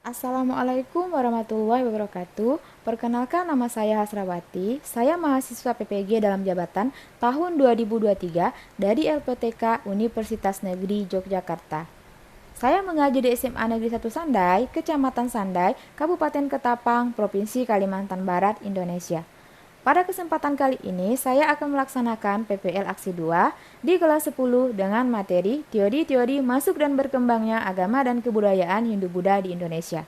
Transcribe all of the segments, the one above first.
Assalamualaikum warahmatullahi wabarakatuh. Perkenalkan, nama saya Hasrawati. Saya mahasiswa PPG dalam jabatan tahun 2023 dari LPTK Universitas Negeri Yogyakarta. Saya mengajar di SMA Negeri 1 Sandai, Kecamatan Sandai, Kabupaten Ketapang, Provinsi Kalimantan Barat, Indonesia. Pada kesempatan kali ini, saya akan melaksanakan PPL Aksi 2 di kelas 10 dengan materi teori-teori masuk dan berkembangnya agama dan kebudayaan Hindu-Buddha di Indonesia.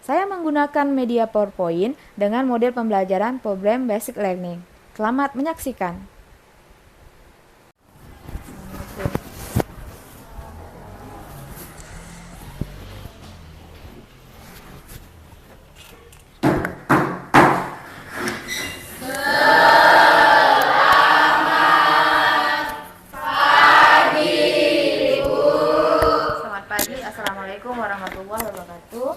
Saya menggunakan media PowerPoint dengan model pembelajaran Problem Basic Learning. Selamat menyaksikan. Selamat pagi, Assalamualaikum warahmatullahi wabarakatuh.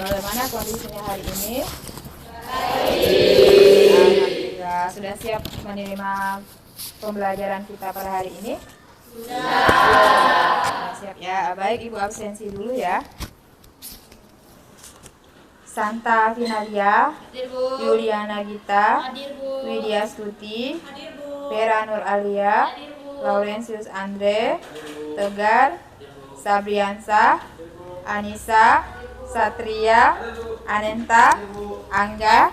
Bagaimana kondisinya hari ini? Alhamdulillah, sudah siap menerima pembelajaran kita pada hari ini? Sudah siap ya. Baik, Ibu absensi dulu ya. Santa Finalia, Yuliana Gita, Widya Stuti, Vera Nur Alia, Laurentius Andre, Tegar, Sabriansa, Anissa, Satria, Anenta, Angga,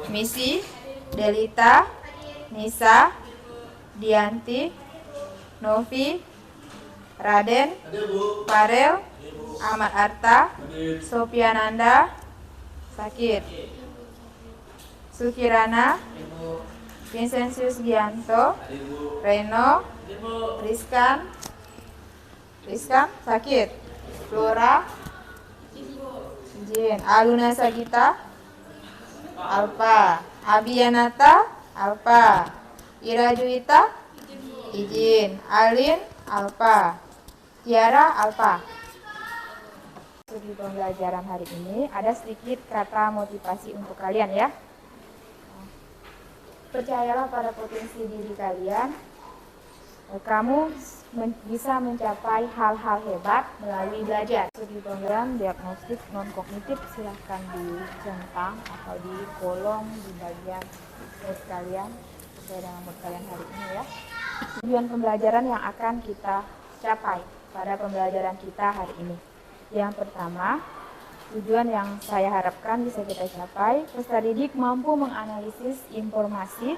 Misi, Delita, Nisa, Dianti, Novi, Raden, Farel, Ahmad Arta, Sofiananda, Sakit, Sukirana, Vincentius Gianto, Reno, Rizkan, Sakit, Flora, Jin, Aluna Sagita, Alpa, Abiyanata, Alpa, Ira Juwita, Izin, Alin, Alpa, Tiara, Alpa. Di pembelajaran hari ini ada sedikit kata motivasi untuk kalian ya. Percayalah pada potensi diri kalian. Kamu bisa mencapai hal-hal hebat melalui belajar. Studi pembelajaran diagnostik non-kognitif silahkan dicentang atau di kolom di bagian mood kalian sesuai dengan mood kalian hari ini ya. Tujuan pembelajaran yang akan kita capai pada pembelajaran kita hari ini. Yang pertama, tujuan yang saya harapkan bisa kita capai, peserta didik mampu menganalisis informasi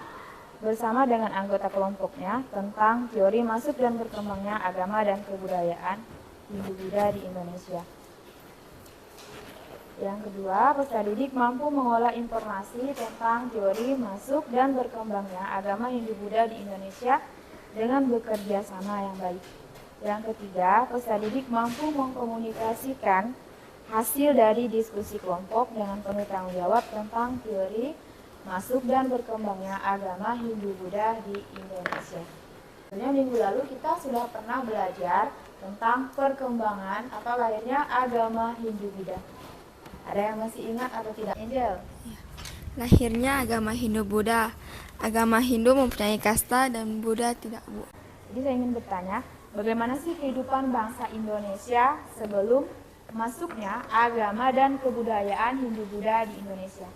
bersama dengan anggota kelompoknya tentang teori masuk dan berkembangnya agama dan kebudayaan Hindu-Buddha di Indonesia. Yang kedua, peserta didik mampu mengolah informasi tentang teori masuk dan berkembangnya agama Hindu-Buddha di Indonesia dengan bekerja sama yang baik. Yang ketiga, peserta didik mampu mengkomunikasikan hasil dari diskusi kelompok dengan penuh tanggung jawab tentang teori masuk dan berkembangnya agama Hindu-Buddha di Indonesia. Sebenarnya minggu lalu kita sudah pernah belajar tentang perkembangan atau lahirnya agama Hindu-Buddha. Ada yang masih ingat atau tidak? Angel? Lahirnya agama Hindu-Buddha. Agama Hindu mempunyai kasta dan Buddha tidak, Bu. Jadi saya ingin bertanya, bagaimana sih kehidupan bangsa Indonesia sebelum masuknya agama dan kebudayaan Hindu-Buddha di Indonesia?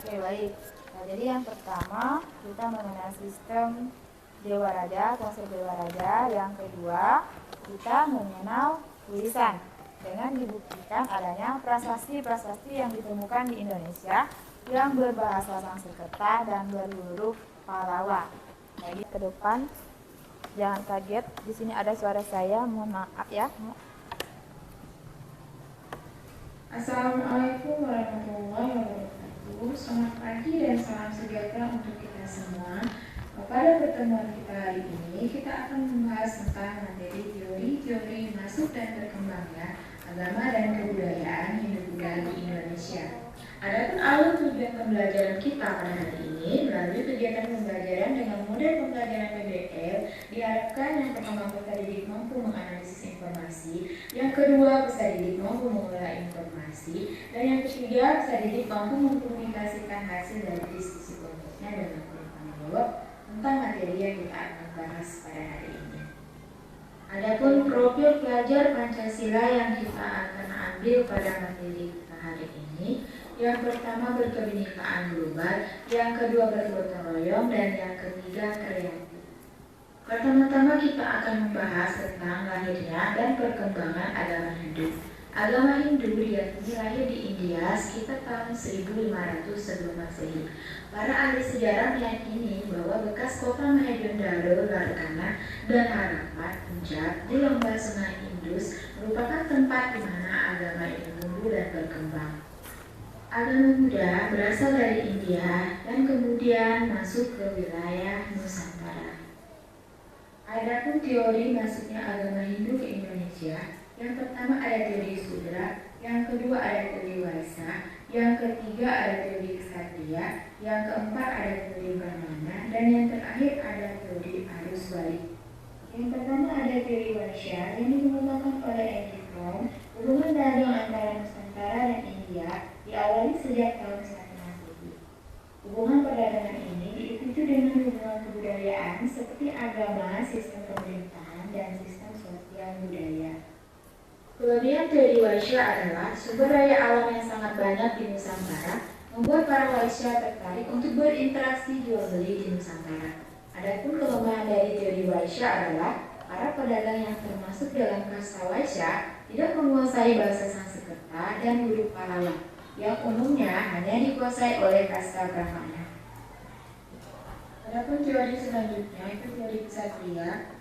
Oke, baik. Nah, jadi yang pertama kita mengenal sistem Dewa Raja, konsep Dewa Raja. Yang kedua kita mengenal tulisan dengan dibuktikan adanya prasasti-prasasti yang ditemukan di Indonesia yang berbahasa Sanskerta dan berhuruf Pallawa. Jadi ke depan jangan kaget, di sini ada suara saya, mohon maaf ya. Assalamualaikum warahmatullahi wabarakatuh. Selamat pagi dan salam sejahtera untuk kita semua. Pada pertemuan kita hari ini, kita akan membahas tentang materi teori-teori masuk dan berkembangnya agama dan kebudayaan Hindu-Buddha di Indonesia. Adapun alur tujuan pembelajaran kita pada hari ini melalui kegiatan pembelajaran dengan model pembelajaran PBL diharapkan yang pertama peserta didik mampu menganalisis informasi, yang kedua peserta didik mampu mengolah informasi, dan yang ketiga peserta didik mampu mengkomunikasikan hasil dari diskusi kelompoknya dengan bertanggung jawab tentang materi yang kita akan bahas pada hari ini. Adapun profil pelajar Pancasila yang kita akan ambil pada materi kita hari ini, yang pertama berkebinekaan global, yang kedua bergotong royong, dan yang ketiga kreatif. Pertama-tama kita akan membahas tentang lahirnya dan perkembangan agama Hindu. Agama Hindu diyakini lahir di India sekitar tahun 1500 sebelum Masehi. Para ahli sejarah meyakini bahwa bekas kota Mohenjo-daro, Larkana, dan Harappa, Punjab di lembah sungai Indus merupakan tempat di mana agama ini tumbuh dan berkembang. Agama Buddha berasal dari India dan kemudian masuk ke wilayah Nusantara. Adapun teori masuknya agama Hindu ke Indonesia, yang pertama ada teori Sudra, yang kedua ada teori Waisa, yang ketiga ada teori Ksatria, yang keempat ada teori Brahmana, dan yang terakhir ada teori arus balik. Yang pertama ada teori Waisa yang dikemukakan oleh Edwin Brown. Hubungan dagang antara Nusantara dan India diawali sejak tahun 1 Masehi. Hubungan perdagangan ini diikuti dengan hubungan kebudayaan seperti agama, sistem pemerintahan, dan sistem sosial budaya. Kelebihan teori Waisya adalah sumber daya alam yang sangat banyak di Nusantara membuat para Waisya tertarik untuk berinteraksi jual beli di Nusantara. Adapun kelemahan dari teori Waisya adalah para pedagang yang termasuk dalam kasta Waisya tidak menguasai bahasa Sanskerta dan huruf Pallawa yang umumnya hanya dikuasai oleh kasta Brahmana. Adapun teori selanjutnya itu teori Ksatria.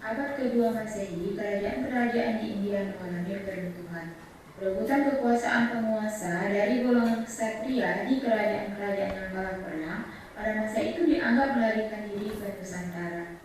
Abad kedua Masehi, kerajaan-kerajaan di India mengalami peruntuhan. Perebutan kekuasaan penguasa dari golongan ksatria di kerajaan-kerajaan yang kalah perang pada masa itu dianggap melarikan diri ke Nusantara.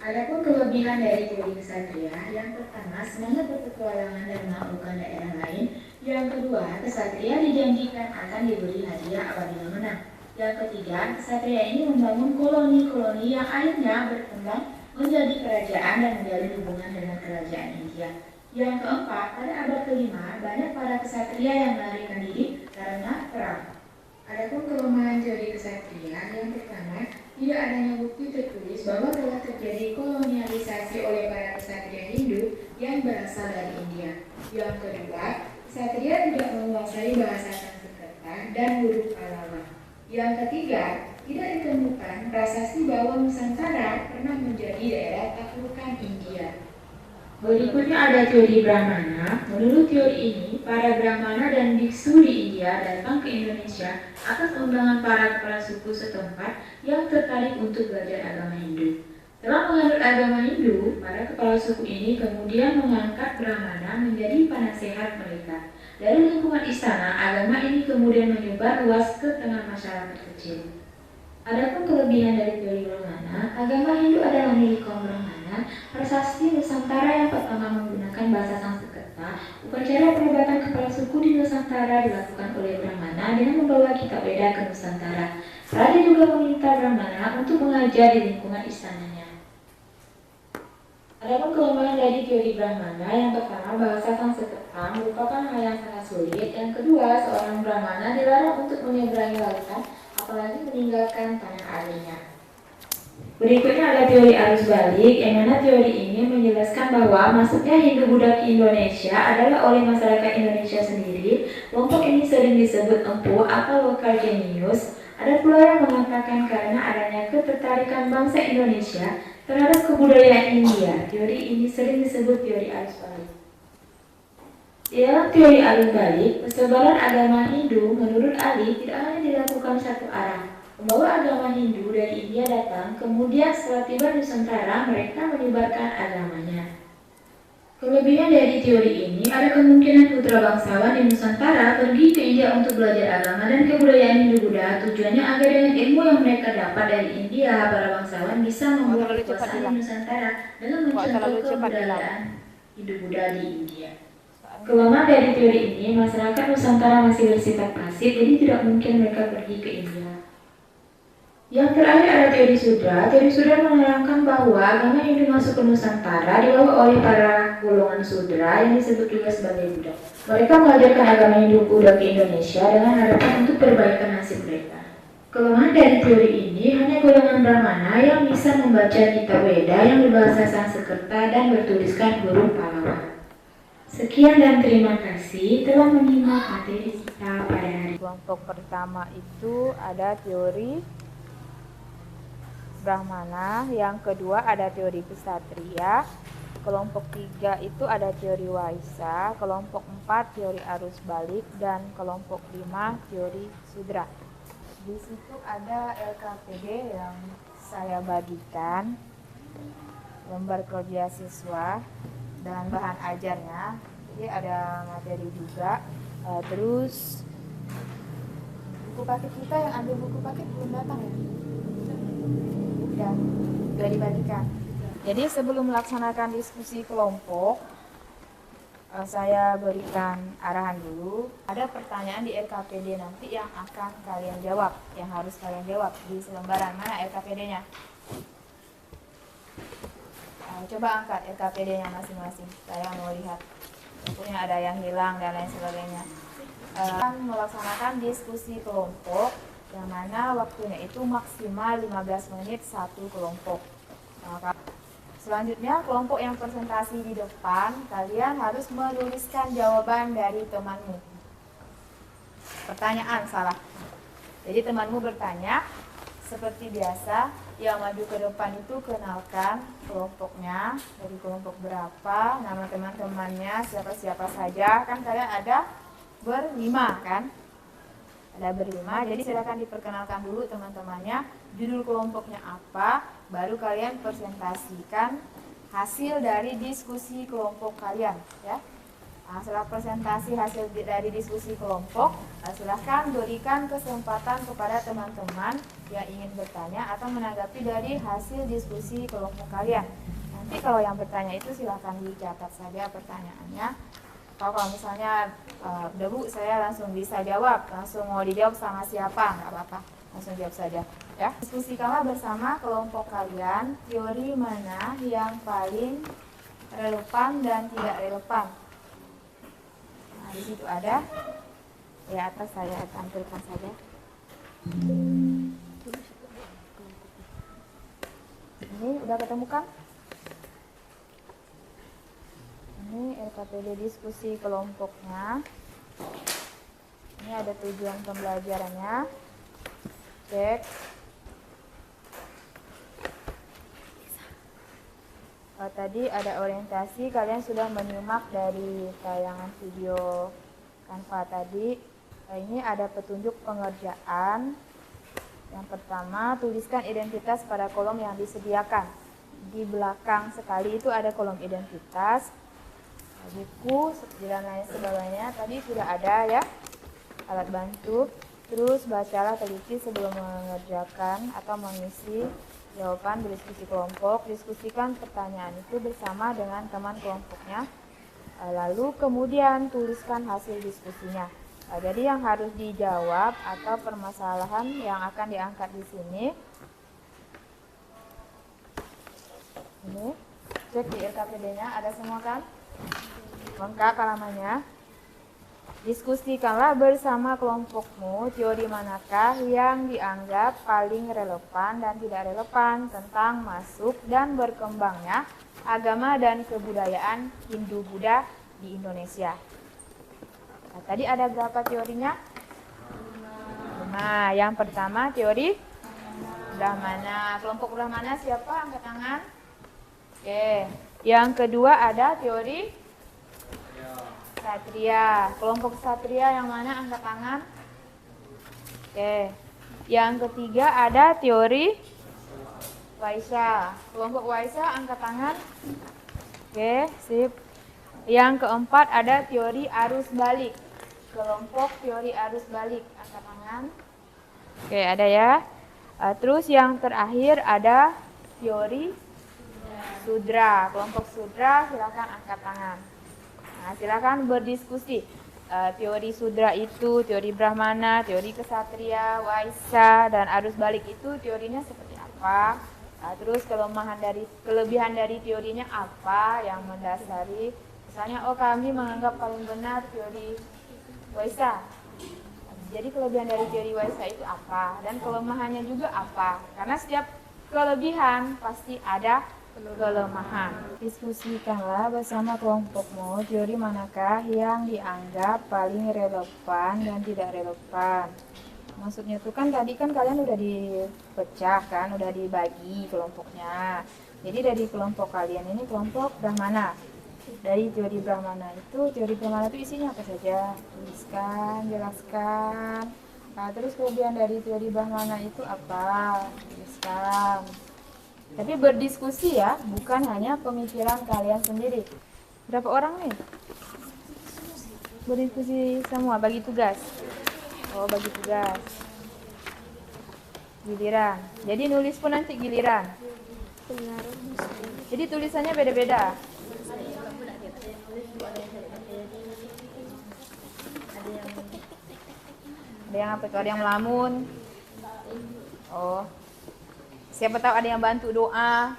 Adapun kelebihan dari teori ksatria, yang pertama semangat berpetualangan dan menaklukkan daerah lain. Yang kedua, ksatria dijanjikan akan diberi hadiah apabila menang. Yang ketiga, ksatria ini membangun koloni-koloni yang akhirnya berkembang menjadi kerajaan dan menjalin hubungan dengan kerajaan India. Yang keempat, pada abad kelima, banyak para ksatria yang melarikan diri karena perang. Adapun kelemahan teori ksatria, yang pertama, tidak adanya bukti tertulis bahwa telah terjadi kolonialisasi oleh para ksatria Hindu yang berasal dari India. Yang kedua, ksatria tidak menguasai bahasa Sanskerta dan huruf Pallawa. Yang ketiga, tidak ditemukan prasasti bahwa Nusantara pernah menjadi daerah taklukan India. Berikutnya ada teori Brahmana. Menurut teori ini, para Brahmana dan biksu di India datang ke Indonesia atas undangan para kepala suku setempat yang tertarik untuk belajar agama Hindu. Setelah menganut agama Hindu, para kepala suku ini kemudian mengangkat Brahmana menjadi penasehat mereka. Dari lingkungan istana, agama ini kemudian menyebar luas ke tengah masyarakat kecil. Adapun kelebihan dari teori Brahmana, agama Hindu adalah milik kaum Brahmana. Prasasti Nusantara yang pertama menggunakan bahasa Sanskerta. Upacara penobatan kepala suku di Nusantara dilakukan oleh Brahmana dengan membawa kitab Weda ke Nusantara. Raja juga meminta Brahmana untuk mengajar di lingkungan istananya. Adapun kelemahan dari teori Brahmana, yang pertama bahasa Sanskerta merupakan hal yang sangat sulit. Yang kedua, seorang Brahmana dilarang untuk menyeberangi lautan, apalagi meninggalkan tanah airnya. Berikutnya ada teori arus balik, yang mana teori ini menjelaskan bahwa masuknya Hindu-Buddha ke Indonesia adalah oleh masyarakat Indonesia sendiri. Kelompok ini sering disebut empu atau lokal genius. Ada pula yang mengatakan karena adanya ketertarikan bangsa Indonesia terhadap kebudayaan India. Teori ini sering disebut teori arus balik. Di dalam teori arus balik, persebaran agama Hindu menurut Ali tidak hanya dilakukan satu arah. Pembawa agama Hindu dari India datang, kemudian setelah tiba di Nusantara, mereka menyebarkan agamanya. Kelebihan dari teori ini, ada kemungkinan putra bangsawan di Nusantara pergi ke India untuk belajar agama dan kebudayaan Hindu-Buddha. Tujuannya agar dengan ilmu yang mereka dapat dari India, para bangsawan bisa membuat kekuasaan di Nusantara dengan mencontoh kebudayaan Hindu-Buddha di India. Kelemahan dari teori ini, masyarakat Nusantara masih bersifat pasif, jadi tidak mungkin mereka pergi ke India. Yang terakhir ada teori Sudra. Teori Sudra menerangkan bahwa agama Hindu masuk ke Nusantara dibawa oleh para golongan Sudra yang disebut juga sebagai Buddha. Mereka mengajarkan agama Hindu Buddha ke Indonesia dengan harapan untuk perbaikan nasib mereka. Kelemahan dari teori ini hanya golongan Brahmana yang bisa membaca Gita Weda yang berbahasa Sanskerta dan bertuliskan huruf Pallawa. Sekian dan terima kasih telah menyimak materi kita pada hari ini. Kelompok pertama itu ada teori Brahmana, yang kedua ada teori Ksatria, kelompok 3 itu ada teori Waisa, kelompok 4 teori arus balik, dan kelompok 5 teori Sudra. Di situ ada LKPD yang saya bagikan, lembar kerja siswa dan bahan ajarnya. Jadi ada materi juga. Terus buku paket kita, yang ambil buku paket belum datang ya? Udah dibagikan. Jadi sebelum melaksanakan diskusi kelompok, saya berikan arahan dulu. Ada pertanyaan di LKPD nanti yang akan kalian jawab, yang harus kalian jawab di selembaran. Mana LKPD-nya? Coba angkat LKPD-nya masing-masing. Saya mau lihat. Tentunya ada yang hilang dan lain sebagainya. Akan melaksanakan diskusi kelompok, yang mana waktunya itu maksimal 15 menit satu kelompok. Selanjutnya, kelompok yang presentasi di depan, kalian harus menuliskan jawaban dari temanmu. Pertanyaan salah. Jadi temanmu bertanya, seperti biasa, yang maju ke depan itu kenalkan kelompoknya, dari kelompok berapa, nama teman-temannya, siapa-siapa saja. Kan kalian ada berlima kan? Ada berlima, jadi silakan diperkenalkan dulu teman-temannya, judul kelompoknya apa, baru kalian presentasikan hasil dari diskusi kelompok kalian, ya. Nah, setelah presentasi hasil dari diskusi kelompok, silahkan berikan kesempatan kepada teman-teman yang ingin bertanya atau menanggapi dari hasil diskusi kelompok kalian. Nanti kalau yang bertanya itu silahkan dicatat saja pertanyaannya. Kalau misalnya debu saya langsung bisa jawab, langsung mau dijawab sama siapa, nggak apa-apa, langsung jawab saja. Ya, diskusikanlah bersama kelompok kalian teori mana yang paling relevan dan tidak relevan. Nah, di situ ada, di atas saya tampilkan saja. Ini udah ketemukan? Ini LKPD diskusi kelompoknya. Ini ada tujuan pembelajarannya. Cek. Tadi ada orientasi, kalian sudah menyimak dari tayangan video Canva tadi. Ini ada petunjuk pengerjaan. Yang pertama, tuliskan identitas pada kolom yang disediakan. Di belakang sekali itu ada kolom identitas, buku, dan lain sebagainya. Tadi sudah ada ya, alat bantu. Terus bacalah teliti sebelum mengerjakan atau mengisi jawaban berdiskusi kelompok. Diskusikan pertanyaan itu bersama dengan teman kelompoknya. Lalu kemudian tuliskan hasil diskusinya. Jadi yang harus dijawab atau permasalahan yang akan diangkat di sini. Ini cek di LKPD-nya ada semua kan? Lengkap halamannya. Diskusikanlah bersama kelompokmu teori manakah yang dianggap paling relevan dan tidak relevan tentang masuk dan berkembangnya agama dan kebudayaan Hindu-Buddha di Indonesia. Nah, tadi ada berapa teorinya? 5. Yang pertama teori Brahmana. Kelompok Brahmana siapa? Angkat tangan. Oke. Yang kedua ada teori Ksatria. Kelompok Ksatria yang mana? Angkat tangan. Oke. Yang ketiga ada teori Waisa. Kelompok Waisa angkat tangan. Oke, sip. Yang keempat ada teori arus balik. Kelompok teori arus balik angkat tangan. Oke, ada ya. Terus yang terakhir ada teori Sudra. Kelompok Sudra silakan angkat tangan. Nah, silakan berdiskusi. Teori Sudra itu, teori Brahmana, teori Ksatria, Waisa, dan arus balik itu teorinya seperti apa? Terus kelebihan dari teorinya apa yang mendasari? Misalnya, kami menganggap paling benar teori Waisa. Jadi kelebihan dari teori Waisa itu apa dan kelemahannya juga apa? Karena setiap kelebihan pasti ada kelemahan. Diskusikanlah bersama kelompokmu teori manakah yang dianggap paling relevan dan tidak relevan. Maksudnya itu kan tadi kan kalian udah dipecah kan, udah dibagi kelompoknya. Jadi dari kelompok kalian ini kelompok Brahmana. Dari teori Brahmana itu isinya apa saja? Tuliskan, jelaskan. Nah, terus kelebihan dari teori Brahmana itu apa? Tuliskan. Tapi berdiskusi ya, bukan hanya pemikiran kalian sendiri. Berapa orang nih? Berdiskusi semua, bagi tugas. Oh, bagi tugas. Giliran. Jadi nulis pun nanti giliran. Jadi tulisannya beda-beda. Ada yang apa itu? Ada yang melamun. Oh. Siapa tahu ada yang bantu doa.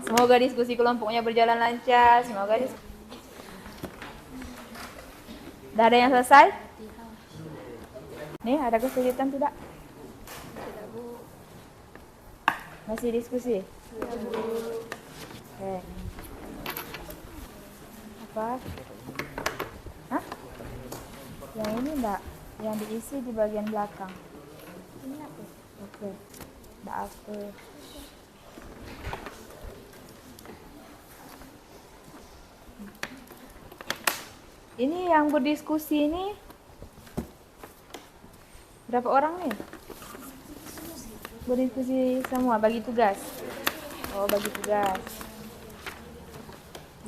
Semoga diskusi kelompoknya berjalan lancar. Dah ada yang selesai? Nih, ada kesulitan tidak? Masih diskusi? Oke. Apa? Hah? Yang ini enggak? Yang diisi di bagian belakang. Ini apa? Oke. Enggak apa. Ini yang berdiskusi ini berapa orang nih? Berdiskusi semua, bagi tugas. Oh, bagi tugas.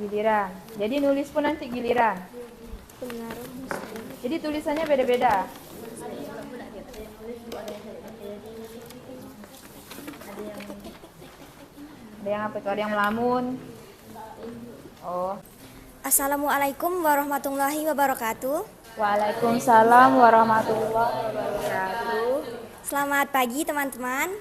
Giliran. Jadi nulis pun nanti giliran. Jadi tulisannya beda-beda. Ada yang apa itu? Ada yang melamun. Oh. Assalamualaikum warahmatullahi wabarakatuh. Waalaikumsalam warahmatullahi wabarakatuh. Selamat pagi teman-teman.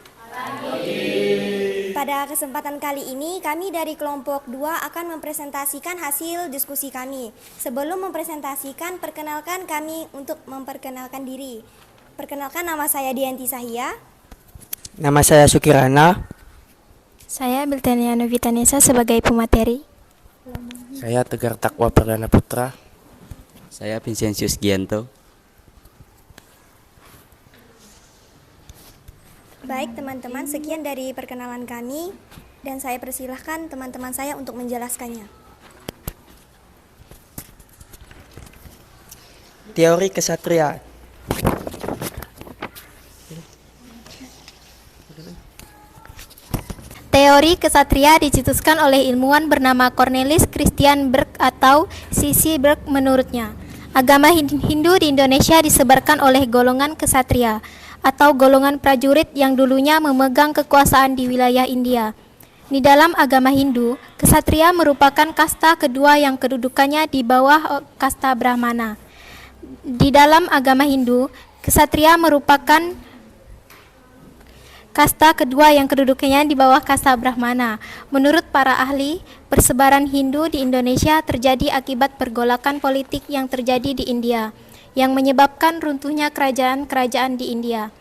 Pada kesempatan kali ini kami dari kelompok 2 akan mempresentasikan hasil diskusi kami. Sebelum mempresentasikan, perkenalkan kami untuk memperkenalkan diri. Perkenalkan, nama saya Dianti Sahia. Nama saya Sukirana. Saya Beltania Novitanesa sebagai pemateri. Saya Tegar Takwa Perdana Putra. Saya Vincentius Gianto. Baik teman-teman, sekian dari perkenalan kami dan saya persilahkan teman-teman saya untuk menjelaskannya. Teori kesatria. Teori kesatria dicetuskan oleh ilmuwan bernama Cornelis Christian Berg atau C.C. Berg. Menurutnya, agama Hindu di Indonesia disebarkan oleh golongan kesatria atau golongan prajurit yang dulunya memegang kekuasaan di wilayah India. Di dalam agama Hindu, kesatria merupakan kasta kedua yang kedudukannya di bawah kasta Brahmana. Di dalam agama Hindu, kesatria merupakan kasta kedua yang kedudukannya di bawah kasta Brahmana. Menurut para ahli, persebaran Hindu di Indonesia terjadi akibat pergolakan politik yang terjadi di India, yang menyebabkan runtuhnya kerajaan-kerajaan di India.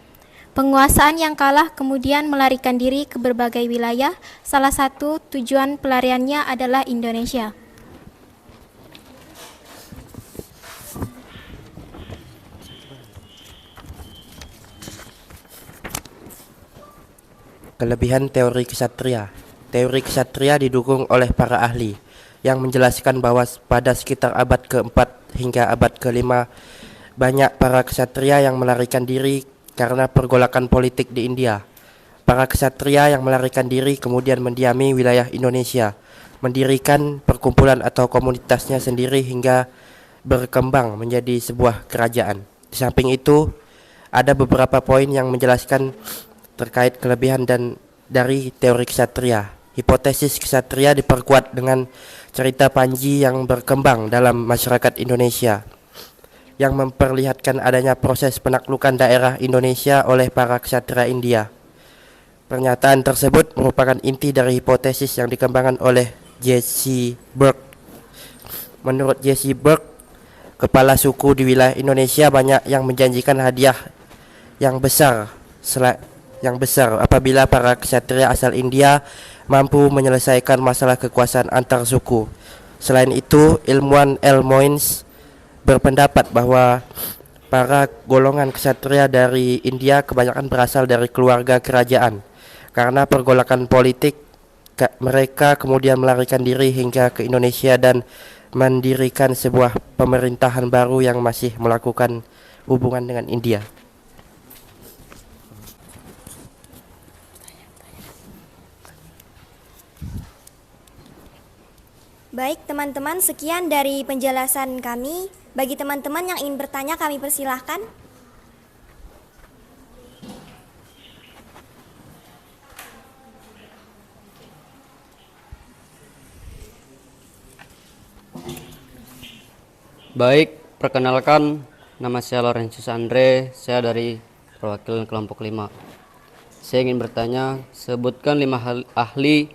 Penguasaan yang kalah kemudian melarikan diri ke berbagai wilayah. Salah satu tujuan pelariannya adalah Indonesia. Kelebihan teori kesatria. Teori kesatria didukung oleh para ahli yang menjelaskan bahwa pada sekitar abad ke-4 hingga abad ke-5 banyak para kesatria yang melarikan diri karena pergolakan politik di India. Para kesatria yang melarikan diri kemudian mendiami wilayah Indonesia, mendirikan perkumpulan atau komunitasnya sendiri hingga berkembang menjadi sebuah kerajaan. Di samping itu, ada beberapa poin yang menjelaskan terkait kelebihan dan dari teori kesatria. Hipotesis kesatria diperkuat dengan cerita Panji yang berkembang dalam masyarakat Indonesia, yang memperlihatkan adanya proses penaklukan daerah Indonesia oleh para ksatria India. Pernyataan tersebut merupakan inti dari hipotesis yang dikembangkan oleh J.C. Berg. Menurut J.C. Berg, kepala suku di wilayah Indonesia banyak yang menjanjikan hadiah yang besar apabila para ksatria asal India mampu menyelesaikan masalah kekuasaan antar suku. Selain itu, ilmuwan L. Moines berpendapat bahwa para golongan ksatria dari India kebanyakan berasal dari keluarga kerajaan. Karena pergolakan politik, mereka kemudian melarikan diri hingga ke Indonesia dan mendirikan sebuah pemerintahan baru yang masih melakukan hubungan dengan India. Baik teman-teman, sekian dari penjelasan kami. Bagi teman-teman yang ingin bertanya, kami persilahkan. Baik, perkenalkan, nama saya Laurentius Andre, saya dari perwakilan kelompok 5. Saya ingin bertanya, sebutkan 5 ahli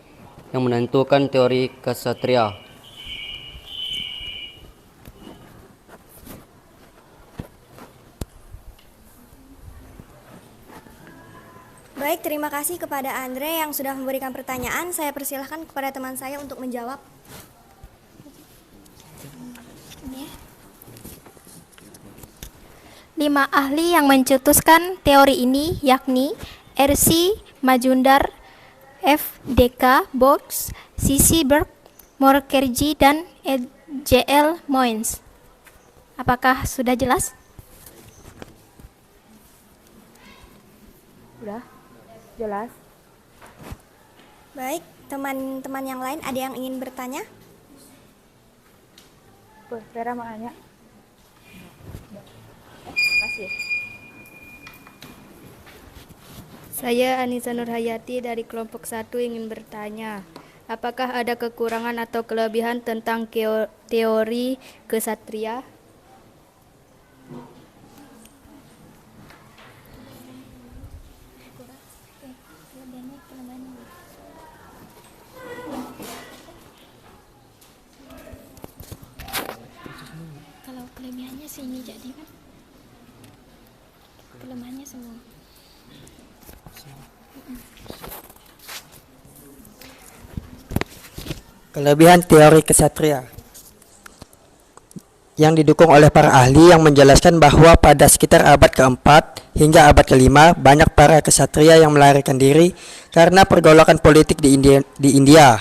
yang menentukan teori ksatria. Baik, terima kasih kepada Andre yang sudah memberikan pertanyaan. Saya persilahkan kepada teman saya untuk menjawab. Lima ahli yang mencetuskan teori ini yakni R.C. Majumdar, F. D.K. Box, C.C. Burke, Mukherjee, dan J.L. Moines. Apakah sudah jelas? Udah jelas. Baik, teman-teman yang lain ada yang ingin bertanya? Vera mau nanya. Makasih. Saya Anissa Nurhayati dari kelompok 1 ingin bertanya, apakah ada kekurangan atau kelebihan tentang teori ksatria? Kalau kelebihannya sini jadi kan kelemahannya semua. Kelebihan teori ksatria yang didukung oleh para ahli yang menjelaskan bahwa pada sekitar abad ke-4 hingga abad ke-5 banyak para ksatria yang melarikan diri karena pergolakan politik di India.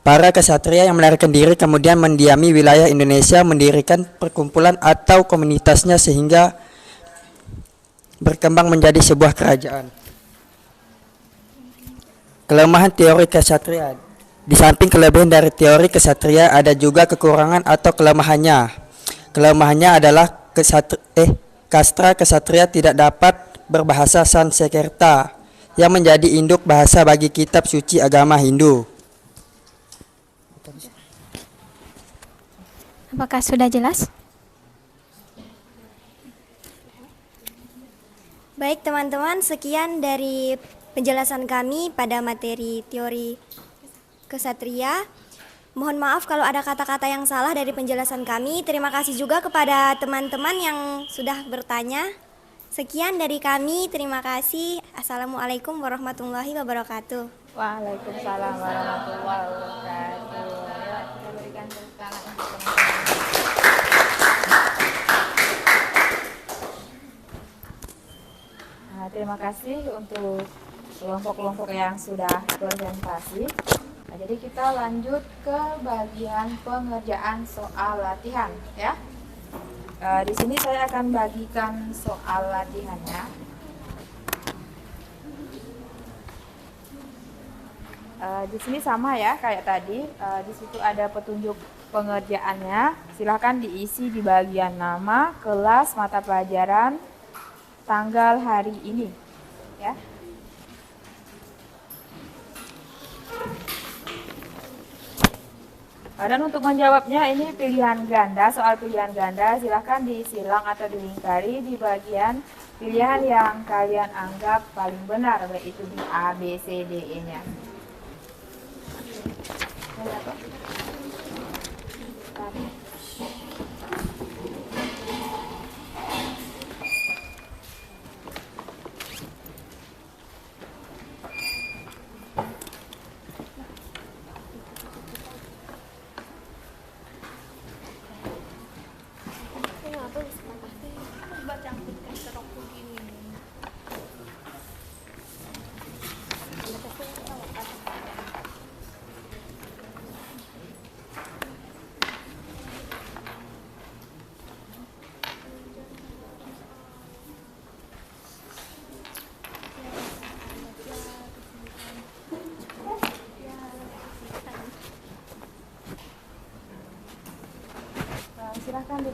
Para ksatria yang melarikan diri kemudian mendiami wilayah Indonesia, mendirikan perkumpulan atau komunitasnya sehingga berkembang menjadi sebuah kerajaan. Kelemahan teori ksatria. Di samping kelebihan dari teori ksatria ada juga kekurangan atau kelemahannya. Kelemahannya adalah kasta ksatria tidak dapat berbahasa Sanskerta yang menjadi induk bahasa bagi kitab suci agama Hindu. Apakah sudah jelas? Baik teman-teman, sekian dari penjelasan kami pada materi teori ksatria. Mohon maaf kalau ada kata-kata yang salah dari penjelasan kami. Terima kasih juga kepada teman-teman yang sudah bertanya. Sekian dari kami, terima kasih. Assalamualaikum warahmatullahi wabarakatuh. Waalaikumsalam warahmatullahi wabarakatuh. Ya, kita berikan tepuk tangan untuk teman-teman. Nah, terima kasih untuk kelompok-kelompok yang sudah presentasi. Nah, jadi kita lanjut ke bagian pengerjaan soal latihan, ya. Di sini saya akan bagikan soal latihannya. Di sini sama ya kayak tadi. Di situ ada petunjuk pengerjaannya. Silahkan diisi di bagian nama, kelas, mata pelajaran, tanggal hari ini, ya. Dan untuk menjawabnya ini pilihan ganda, soal pilihan ganda silahkan disilang atau dilingkari di bagian pilihan yang kalian anggap paling benar, yaitu di A, B, C, D, E-nya.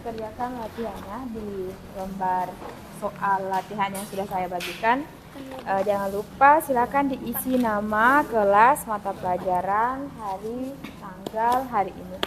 kerjakan latihannya di lembar soal latihan yang sudah saya bagikan. Jangan lupa silakan diisi nama, kelas, mata pelajaran, hari, tanggal, hari ini.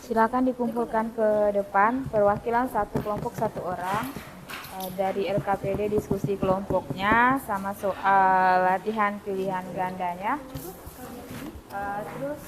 Silakan dikumpulkan ke depan perwakilan satu kelompok satu orang dari LKPD diskusi kelompoknya sama soal latihan pilihan gandanya. Terus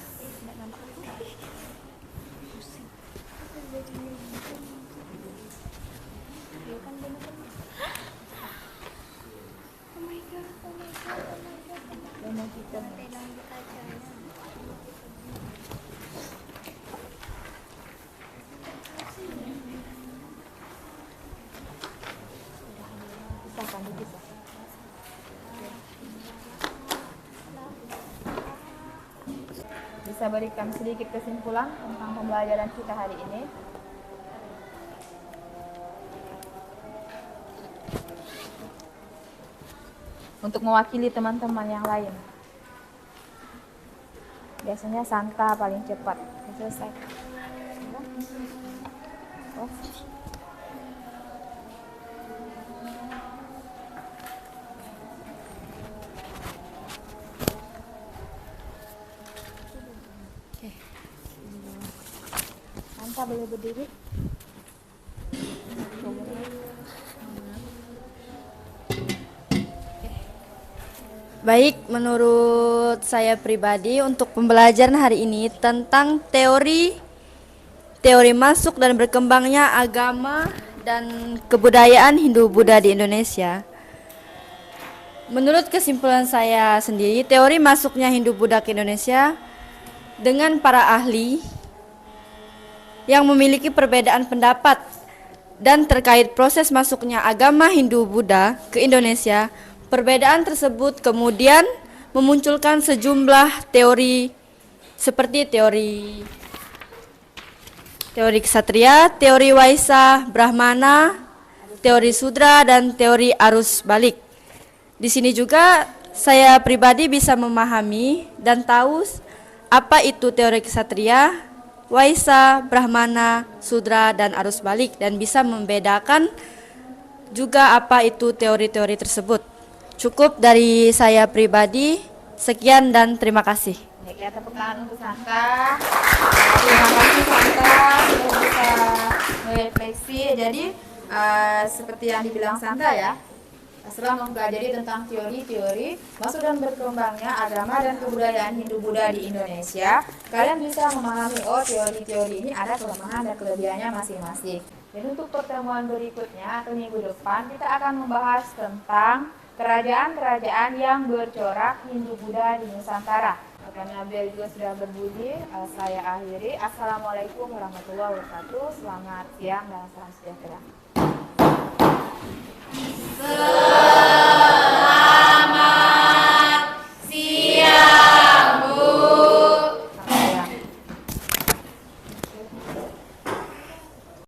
bisa berikan sedikit kesimpulan tentang pembelajaran kita hari ini. Untuk mewakili teman-teman yang lain. Biasanya Santa paling cepat selesai. Oh. Santa boleh berdiri. Baik, menurut saya pribadi untuk pembelajaran hari ini tentang teori masuk dan berkembangnya agama dan kebudayaan Hindu-Buddha di Indonesia. Menurut kesimpulan saya sendiri, teori masuknya Hindu-Buddha ke Indonesia dengan para ahli yang memiliki perbedaan pendapat dan terkait proses masuknya agama Hindu-Buddha ke Indonesia. Perbedaan tersebut kemudian memunculkan sejumlah teori seperti teori Ksatria, teori Waisa, Brahmana, teori Sudra, dan teori arus balik. Di sini juga saya pribadi bisa memahami dan tahu apa itu teori Ksatria, Waisa, Brahmana, Sudra, dan arus balik, dan bisa membedakan juga apa itu teori-teori tersebut. Cukup dari saya pribadi, sekian dan terima kasih. Baik ya, tepuk tangan untuk Santa. Terima kasih Santa sudah bisa merefleksi. Jadi seperti yang dibilang Santa ya, setelah mempelajari tentang teori-teori masuk dan berkembangnya agama dan kebudayaan Hindu-Buddha di Indonesia, kalian bisa memahami teori-teori ini ada kelemahan dan kelebihannya masing-masing. Dan untuk pertemuan berikutnya atau minggu depan kita akan membahas tentang kerajaan-kerajaan yang bercorak Hindu-Buddha di Nusantara. Karena beliau juga sudah berbunyi, saya akhiri. Assalamualaikum warahmatullahi wabarakatuh. Selamat siang dan salam sejahtera.